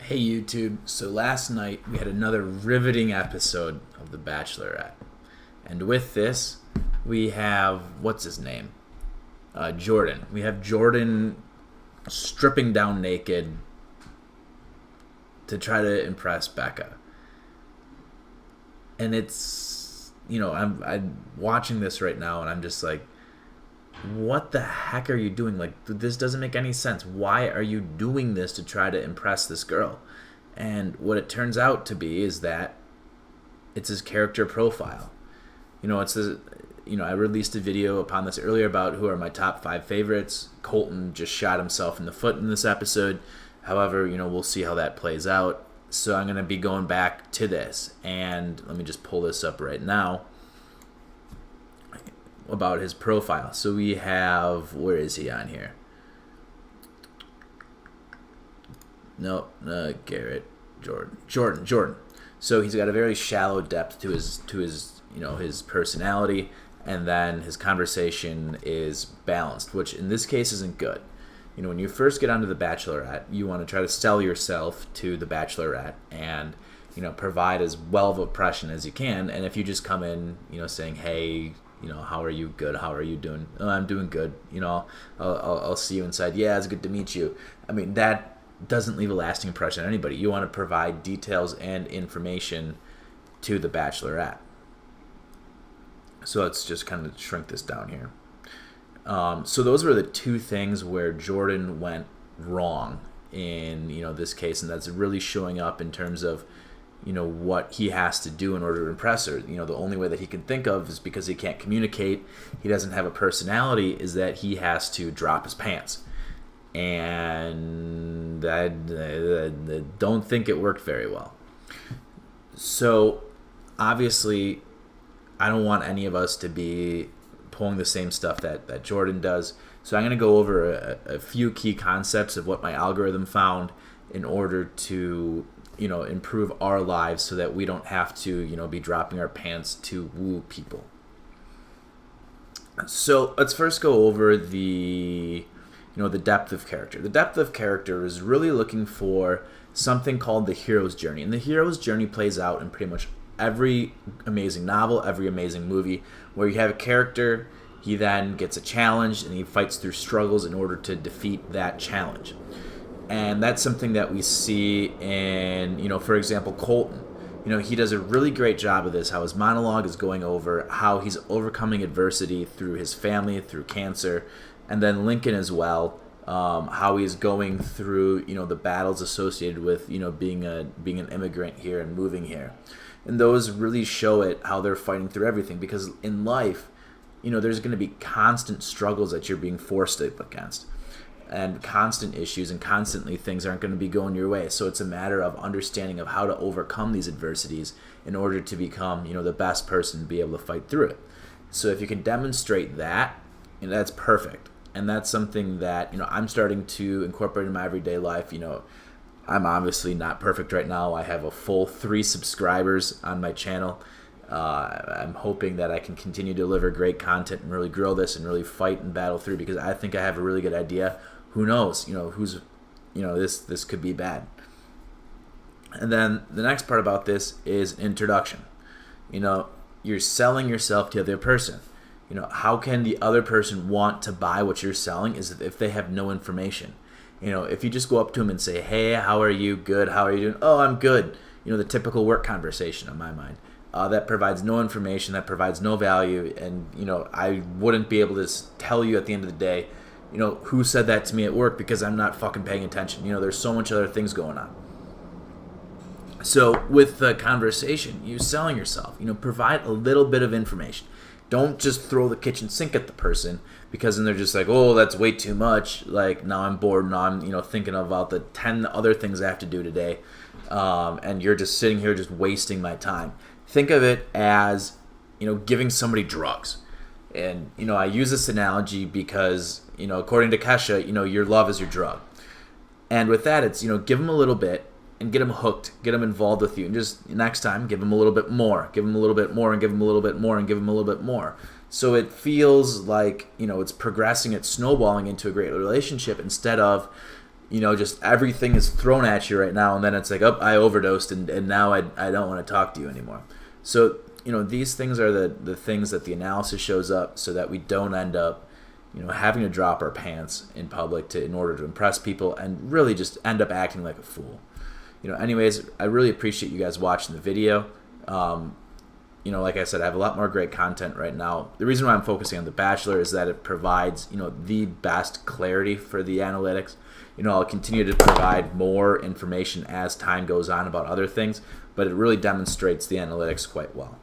Hey YouTube, so last night we had another riveting episode of The Bachelorette. And with this, we have, what's his name? Jordan. We have Jordan stripping down naked to try to impress Becca. And I'm watching this right now and I'm just like, what the heck are you doing? Like, this doesn't make any sense. Why are you doing this to try to impress this girl? And what it turns out to be is that it's his character profile. I released a video upon this earlier about who are my top 5 favorites. Colton just shot himself in the foot in this episode. However, we'll see how that plays out. So I'm going to be going back to this. And let me just pull this up right now about his profile. So we have, where is he on here? Nope, Garrett, Jordan. So he's got a very shallow depth to his personality, and then his conversation is balanced, which in this case isn't good. When you first get onto the Bachelorette, you want to try to sell yourself to the Bachelorette and provide as well of a impression as you can. And if you just come in, saying, hey, how are you? Good. How are you doing? Oh, I'm doing good. I'll see you inside. Yeah, it's good to meet you. I mean, that doesn't leave a lasting impression on anybody. You want to provide details and information to the Bachelorette. So let's just kind of shrink this down here. So those were the 2 things where Jordan went wrong in this case, and that's really showing up in terms of what he has to do in order to impress her. The only way that he can think of is because he can't communicate, he doesn't have a personality, is that he has to drop his pants. And I don't think it worked very well. So obviously I don't want any of us to be pulling the same stuff that Jordan does. So I'm going to go over a few key concepts of what my algorithm found in order to improve our lives so that we don't have to be dropping our pants to woo people. So let's first go over the depth of character. The depth of character is really looking for something called the hero's journey. And the hero's journey plays out in pretty much every amazing novel, every amazing movie, where you have a character, he then gets a challenge, and he fights through struggles in order to defeat that challenge. And that's something that we see in, for example, Colton. He does a really great job of this, how his monologue is going over how he's overcoming adversity through his family, through cancer, and then Lincoln as well, how he's going through, the battles associated with, being an immigrant here and moving here. And those really show it, how they're fighting through everything. Because in life, there's going to be constant struggles that you're being forced up against. And constant issues, and constantly things aren't going to be going your way. So it's a matter of understanding of how to overcome these adversities in order to become, the best person to be able to fight through it. So if you can demonstrate that, that's perfect. And that's something that, I'm starting to incorporate in my everyday life. I'm obviously not perfect right now. I have a full 3 subscribers on my channel. I'm hoping that I can continue to deliver great content and really grow this and really fight and battle through, because I think I have a really good idea. Who knows? This could be bad. And then the next part about this is introduction. You're selling yourself to the other person. How can the other person want to buy what you're selling is if they have no information. If you just go up to them and say, hey, how are you? Good. How are you doing? Oh, I'm good. The typical work conversation in my mind. That provides no information, that provides no value, and I wouldn't be able to tell you at the end of the day, who said that to me at work, because I'm not fucking paying attention. There's so much other things going on. So with the conversation, you selling yourself, provide a little bit of information. Don't just throw the kitchen sink at the person, because then they're just like, oh, that's way too much. Like, now I'm bored, now I'm thinking about the 10 other things I have to do today, and you're just sitting here just wasting my time. Think of it as, giving somebody drugs. And, I use this analogy because, according to Kesha, your love is your drug. And with that, it's, give them a little bit and get them hooked, get them involved with you. And just next time, give them a little bit more, give them a little bit more, and give them a little bit more, and give them a little bit more. So it feels like, it's progressing, it's snowballing into a great relationship, instead of, just everything is thrown at you right now, and then it's like, oh, I overdosed, and now I don't want to talk to you anymore. So, these things are the things that the analysis shows up so that we don't end up, having to drop our pants in public in order to impress people and really just end up acting like a fool. Anyways, I really appreciate you guys watching the video. Like I said, I have a lot more great content right now. The reason why I'm focusing on The Bachelor is that it provides, the best clarity for the analytics. I'll continue to provide more information as time goes on about other things, but it really demonstrates the analytics quite well.